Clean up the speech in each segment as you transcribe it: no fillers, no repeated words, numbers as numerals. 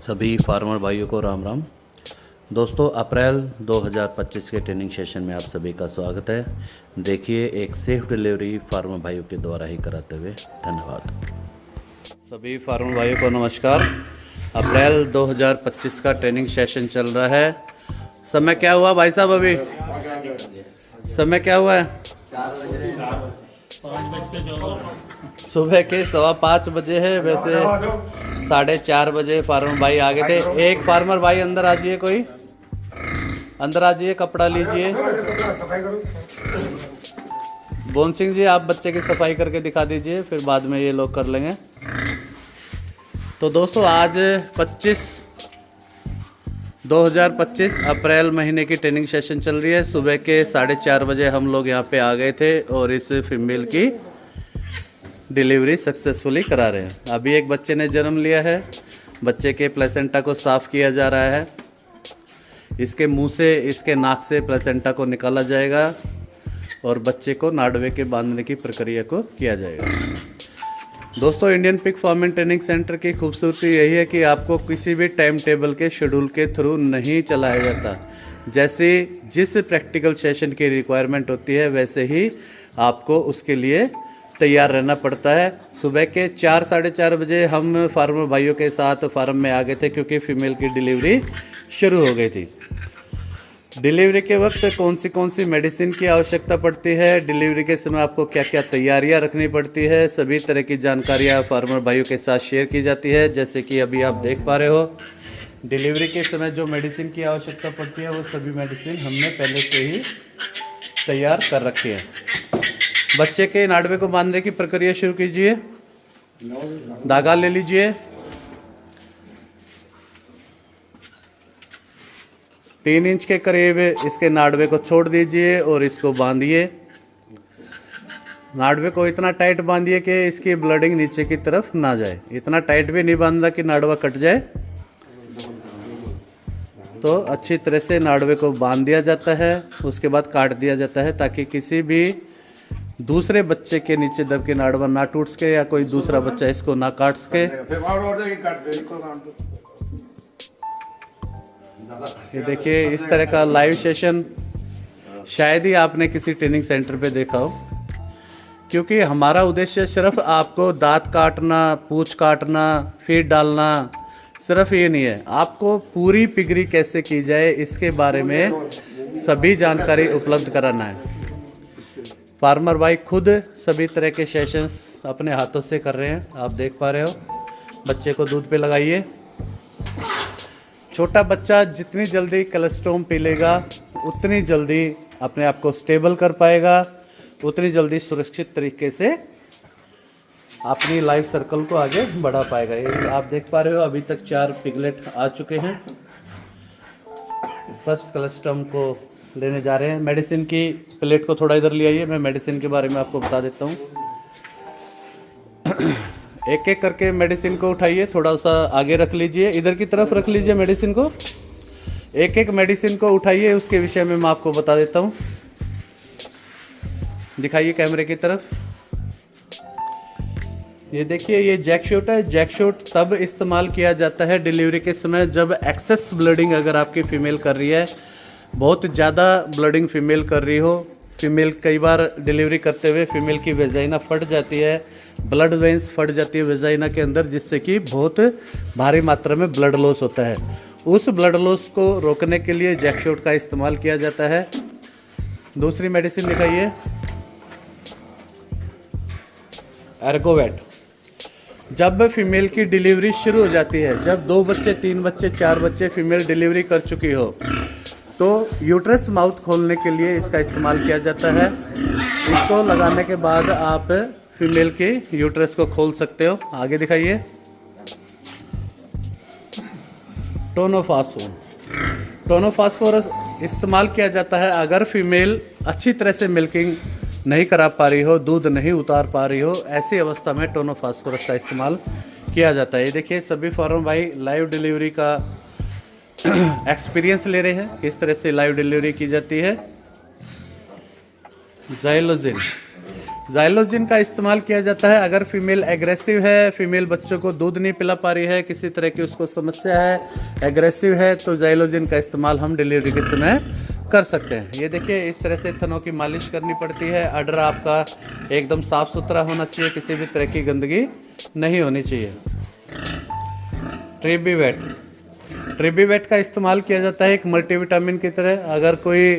सभी फार्मर भाइयों को राम राम। दोस्तों, अप्रैल 2025 के ट्रेनिंग सेशन में आप सभी का स्वागत है। देखिए, एक सेफ डिलीवरी फार्मर भाइयों के द्वारा ही कराते हुए। धन्यवाद। सभी फार्मर भाइयों को नमस्कार। अप्रैल 2025 का ट्रेनिंग सेशन चल रहा है। समय क्या हुआ भाई साहब? अभी समय क्या हुआ है? सुबह के 5:15 बजे है। वैसे 4:30 बजे फार्मर भाई आ गए थे। एक फार्मर भाई अंदर आ जाइए, कोई अंदर आ जाइए, कपड़ा लीजिए। बोन सिंह जी, आप बच्चे की सफाई करके दिखा दीजिए, फिर बाद में ये लोग कर लेंगे। तो दोस्तों, आज 2025 अप्रैल महीने की ट्रेनिंग सेशन चल रही है। सुबह के 4:30 बजे हम लोग यहाँ पे आ गए थे और इस फीमेल की डिलीवरी सक्सेसफुली करा रहे हैं। अभी एक बच्चे ने जन्म लिया है। बच्चे के प्लेसेंटा को साफ़ किया जा रहा है। इसके मुंह से, इसके नाक से प्लेसेंटा को निकाला जाएगा और बच्चे को नाड़वे के बांधने की प्रक्रिया को किया जाएगा। दोस्तों, Indian pig farming training centre की खूबसूरती यही है कि आपको किसी भी टाइम टेबल के शेड्यूल के थ्रू नहीं चलाया जाता। जैसे जिस प्रैक्टिकल सेशन की रिक्वायरमेंट होती है, वैसे ही आपको उसके लिए तैयार रहना पड़ता है। सुबह के 4 साढ़े 4 बजे हम फार्मर भाइयों के साथ फार्म में आ गए थे, क्योंकि फीमेल की डिलीवरी शुरू हो गई थी। डिलीवरी के वक्त कौन सी मेडिसिन की आवश्यकता पड़ती है, डिलीवरी के समय आपको क्या क्या तैयारियां रखनी पड़ती है, सभी तरह की जानकारियां फार्मर भाइयों के साथ शेयर की जाती है। जैसे कि अभी आप देख पा रहे हो, डिलीवरी के समय जो मेडिसिन की आवश्यकता पड़ती है, वो सभी मेडिसिन हमने पहले से ही तैयार कर रखी है। बच्चे के नाड़वे को बांधने की प्रक्रिया शुरू कीजिए। धागा ले लीजिए। 3 इंच के करीब इसके नाड़वे को छोड़ दीजिए और इसको बांधिए। नाड़वे को इतना टाइट बांधिए कि इसकी ब्लडिंग नीचे की तरफ ना जाए। इतना टाइट भी नहीं बांधना कि नाड़वा कट जाए। तो अच्छी तरह से नाड़वे को बांध दिया जाता है। उसके बाद काट दिया जाता है, ताकि किसी भी दूसरे बच्चे के नीचे दब के नाड़वा ना टूट सके या कोई दूसरा बच्चा इसको ना काट सके। ये देखिए, इस तरह का लाइव सेशन शायद ही आपने किसी ट्रेनिंग सेंटर पे देखा हो, क्योंकि हमारा उद्देश्य सिर्फ आपको दांत काटना, पूंछ काटना, फीड डालना, सिर्फ ये नहीं है। आपको पूरी पिगरी कैसे की जाए, इसके बारे में सभी जानकारी उपलब्ध कराना है। फार्मर भाई खुद सभी तरह के सेशंस अपने हाथों से कर रहे हैं। आप देख पा रहे हो। बच्चे को दूध पे लगाइए। छोटा बच्चा जितनी जल्दी कोलेस्ट्रॉम पी लेगा, उतनी जल्दी अपने आप को स्टेबल कर पाएगा, उतनी जल्दी सुरक्षित तरीके से अपनी लाइफ सर्कल को आगे बढ़ा पाएगा। ये आप देख पा रहे हो, अभी तक 4 पिगलेट आ चुके हैं। फर्स्ट कोलेस्ट्रॉम को लेने जा रहे हैं। मेडिसिन की प्लेट को थोड़ा इधर ले आइए, मैं मेडिसिन के बारे में आपको बता देता हूँ। एक एक करके मेडिसिन को उठाइए, थोड़ा सा आगे रख लीजिए, इधर की तरफ रख लीजिए मेडिसिन को। एक एक मेडिसिन को उठाइए, उसके विषय में मैं आपको बता देता हूँ। दिखाइए कैमरे की तरफ। ये देखिए, ये जैक शॉट है। जैक शॉट तब इस्तेमाल किया जाता है डिलीवरी के समय, जब एक्सेस ब्लडिंग अगर आपकी फीमेल कर रही है, बहुत ज़्यादा ब्लडिंग फीमेल कर रही हो। फीमेल कई बार डिलीवरी करते हुए फीमेल की वेजाइना फट जाती है, ब्लड वेंस फट जाती है वेजाइना के अंदर, जिससे कि बहुत भारी मात्रा में ब्लड लॉस होता है। उस ब्लड लॉस को रोकने के लिए जैक शॉट का इस्तेमाल किया जाता है। दूसरी मेडिसिन दिखाइए, एर्गोवेट। जब फीमेल की डिलीवरी शुरू हो जाती है, जब 2 बच्चे, 3 बच्चे, 4 बच्चे फीमेल डिलीवरी कर चुकी हो, तो यूट्रस माउथ खोलने के लिए इसका इस्तेमाल किया जाता है। इसको लगाने के बाद आप फीमेल के यूट्रस को खोल सकते हो। आगे दिखाइए, टोनोफास्फोरस इस्तेमाल किया जाता है अगर फीमेल अच्छी तरह से मिल्किंग नहीं करा पा रही हो, दूध नहीं उतार पा रही हो, ऐसी अवस्था में टोनोफास्फोरस का इस्तेमाल किया जाता है। ये देखिए, सभी फार्मर भाई लाइव डिलीवरी का एक्सपीरियंस ले रहे हैं, किस तरह से लाइव डिलीवरी की जाती है। जाइलोजिन का इस्तेमाल किया जाता है अगर फीमेल एग्रेसिव है, फीमेल बच्चों को दूध नहीं पिला पा रही है, किसी तरह की उसको समस्या है, एग्रेसिव है, तो जाइलोजिन का इस्तेमाल हम डिलीवरी के समय कर सकते हैं। ये देखिए इस तरह से थनों की मालिश करनी पड़ती है। अडर आपका एकदम साफ सुथरा होना चाहिए, किसी भी तरह की गंदगी नहीं होनी चाहिए। ट्रिबीवेट का इस्तेमाल किया जाता है एक मल्टीविटामिन की तरह। अगर कोई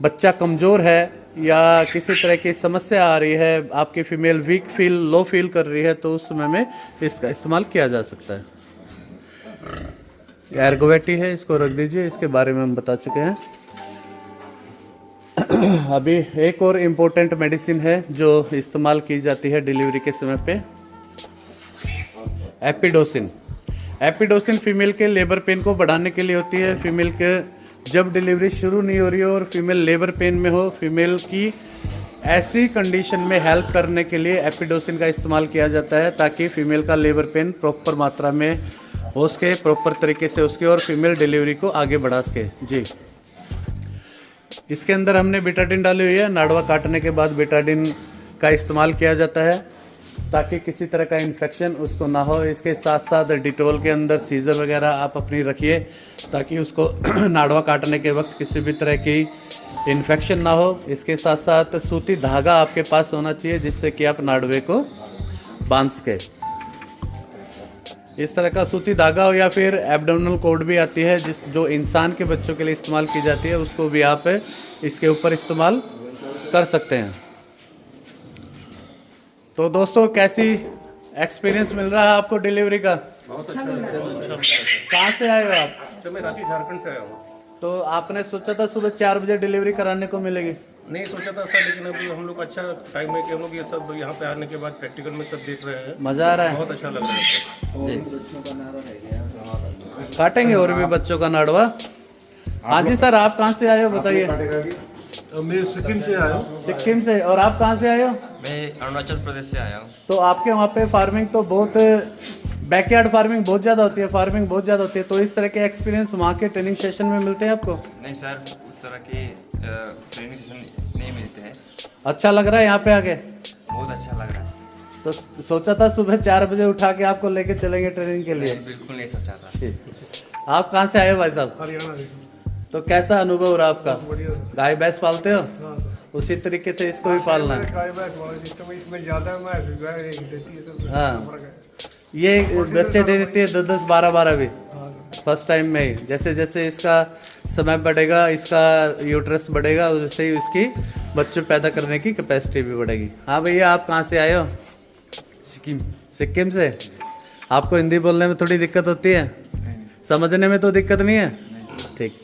बच्चा कमज़ोर है या किसी तरह की समस्या आ रही है, आपकी female weak feel, low feel कर रही है, तो उस समय में इसका इस्तेमाल किया जा सकता है। एर्गोवेटी है, इसको रख दीजिए, इसके बारे में हम बता चुके हैं। अभी एक और इम्पोर्टेंट मेडिसिन है जो इस्तेमाल की जाती है डिलीवरी के समय पे, एपिडोसिन फीमेल के लेबर पेन को बढ़ाने के लिए होती है। फीमेल के जब डिलीवरी शुरू नहीं हो रही हो और फीमेल लेबर पेन में हो, फीमेल की ऐसी कंडीशन में हेल्प करने के लिए एपिडोसिन का इस्तेमाल किया जाता है, ताकि फीमेल का लेबर पेन प्रॉपर मात्रा में हो सके, प्रॉपर तरीके से उसके, और फीमेल डिलीवरी को आगे बढ़ा सके। जी, इसके अंदर हमने बेटाडिन डाली हुई है। नाड़वा काटने के बाद बेटाडिन का इस्तेमाल किया जाता है ताकि किसी तरह का इन्फेक्शन उसको ना हो। इसके साथ साथ डिटोल के अंदर सीजर वगैरह आप अपनी रखिए ताकि उसको नाड़वा काटने के वक्त किसी भी तरह की इन्फेक्शन ना हो। इसके साथ साथ सूती धागा आपके पास होना चाहिए जिससे कि आप नाड़वे को बांध सके। इस तरह का सूती धागा हो या फिर एब्डोमिनल कॉर्ड भी आती है जो इंसान के बच्चों के लिए इस्तेमाल की जाती है, उसको भी आप इसके ऊपर इस्तेमाल कर सकते हैं। तो दोस्तों कैसी एक्सपीरियंस मिल रहा है आपको डिलीवरी का? बहुत अच्छा लग रहा है। कहाँ से आए हो आप? अच्छा, मैं रांची झारखंड से आया हूँ। तो आपने सोचा था सुबह 4 बजे डिलीवरी कराने को मिलेगी? नहीं सोचा था सर, लेकिन अभी हम लोग अच्छा टाइम है कि हम लोग ये सब यहाँ पे आने के बाद प्रैक्टिकल में सब देख रहे हैं। मजा आ रहा है? बहुत अच्छा लग रहा है सर। काटेंगे और भी बच्चों का नाड़वा। हाँ जी सर, आप कहाँ से आए हो बताइए? मैं सिक्किम से आया हूँ। सिक्किम से। और आप कहाँ से आए हो? मैं अरुणाचल प्रदेश से आया हूँ। तो आपके वहाँ पे फार्मिंग तो बहुत, बैकयार्ड फार्मिंग बहुत ज़्यादा होती है, फार्मिंग बहुत ज़्यादा होती है, तो इस तरह के एक्सपीरियंस वहाँ के ट्रेनिंग सेशन में मिलते हैं आपको? नहीं सर, उस तरह के ट्रेनिंग सेशन नहीं मिलते हैं। अच्छा लग रहा है यहाँ पे आके? बहुत अच्छा लग रहा है। तो सोचा था सुबह 4 बजे उठा के आपको लेके चलेंगे ट्रेनिंग के लिए? नहीं, बिल्कुल नहीं सोचा था। ठीक। आप कहाँ से आए हो भाई साहब? हरियाणा से। तो कैसा अनुभव रहा आपका? बढ़िया। गाय भैंस पालते हो? हाँ सर। उसी तरीके से इसको भी पालना है। गाय भैंस वाला सिस्टम है, इसमें ज्यादा मैस गाय देती है तो हाँ। फर्क है। ये बच्चे दे देती है 10-10, 12-12 भी हाँ सर। फर्स्ट टाइम में ही। जैसे जैसे इसका समय बढ़ेगा, इसका यूट्रस बढ़ेगा, वैसे ही इसकी बच्चों पैदा करने की कैपेसिटी भी बढ़ेगी। हाँ भैया, आप कहाँ से आए हो? सिक्किम। सिक्किम से। आपको हिंदी बोलने में थोड़ी दिक्कत होती है? समझने में तो दिक्कत नहीं है? ठीक।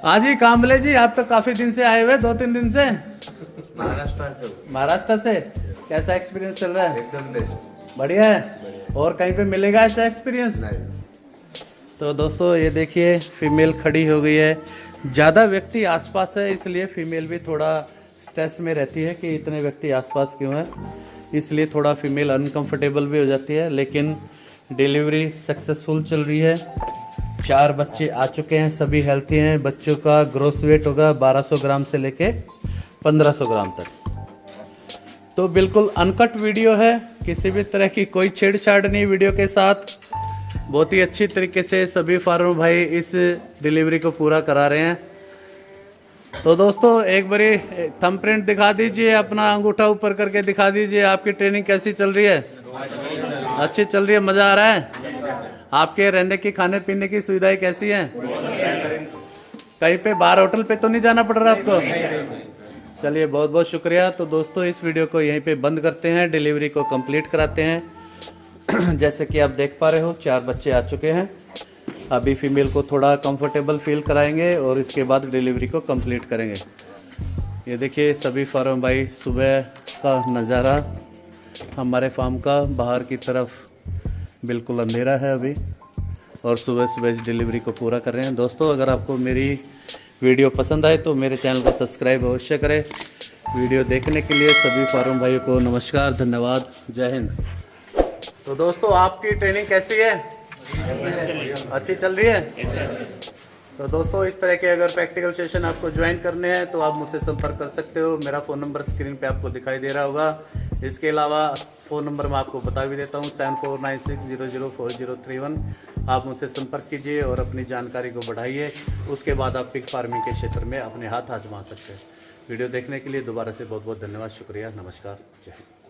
हाँ जी कामले जी, आप तो काफी दिन से आए हुए, 2-3 दिन से। महाराष्ट्र से। महाराष्ट्र से। कैसा एक्सपीरियंस चल रहा है? एकदम बेस्ट। बढ़िया है। और कहीं पे मिलेगा ऐसा एक्सपीरियंस? तो दोस्तों ये देखिए फीमेल खड़ी हो गई है। ज़्यादा व्यक्ति आसपास है, इसलिए फीमेल भी थोड़ा स्ट्रेस में रहती है कि इतने व्यक्ति आसपास क्यों है, इसलिए थोड़ा फीमेल अनकंफर्टेबल भी हो जाती है। लेकिन डिलीवरी सक्सेसफुल चल रही है। 4 बच्चे आ चुके हैं, सभी हेल्थी हैं। बच्चों का ग्रोथ वेट होगा 1200 ग्राम से लेके 1500 ग्राम तक। तो बिल्कुल अनकट वीडियो है, किसी भी तरह की कोई छेड़छाड़ नहीं वीडियो के साथ। बहुत ही अच्छी तरीके से सभी फार्मर भाई इस डिलीवरी को पूरा करा रहे हैं। तो दोस्तों एक बारी थंबप्रिंट दिखा दीजिए, अपना अंगूठा ऊपर करके दिखा दीजिए, आपकी ट्रेनिंग कैसी चल रही है? अच्छी चल रही है, मज़ा आ रहा है? आपके रहने की, खाने पीने की सुविधाएं कैसी हैं? कहीं पे बाहर होटल पे तो नहीं जाना पड़ रहा आपको? चलिए बहुत बहुत शुक्रिया। तो दोस्तों इस वीडियो को यहीं पे बंद करते हैं, डिलीवरी को कंप्लीट कराते हैं। जैसे कि आप देख पा रहे हो 4 बच्चे आ चुके हैं। अभी फीमेल को थोड़ा कंफर्टेबल फील कराएंगे और इसके बाद डिलीवरी को कंप्लीट करेंगे। ये देखिए सभी फार्म भाई, सुबह का नज़ारा हमारे फार्म का। बाहर की तरफ बिल्कुल अंधेरा है अभी, और सुबह सुबह इस डिलीवरी को पूरा कर रहे हैं। दोस्तों अगर आपको मेरी वीडियो पसंद आए तो मेरे चैनल को सब्सक्राइब अवश्य करें। वीडियो देखने के लिए सभी फार्म भाइयों को नमस्कार, धन्यवाद, जय हिंद। तो दोस्तों आपकी ट्रेनिंग कैसी है? अच्छी चल रही है। तो दोस्तों इस तरह के अगर प्रैक्टिकल सेशन आपको ज्वाइन करने हैं तो आप मुझसे संपर्क कर सकते हो। मेरा फ़ोन नंबर स्क्रीन पे आपको दिखाई दे रहा होगा। इसके अलावा फ़ोन नंबर मैं आपको बता भी देता हूँ 7496004031। आप मुझसे संपर्क कीजिए और अपनी जानकारी को बढ़ाइए। उसके बाद आप पिग फार्मिंग के क्षेत्र में अपने हाथ आजमा सकते हैं। वीडियो देखने के लिए दोबारा से बहुत बहुत धन्यवाद, शुक्रिया, नमस्कार, जय हिंद।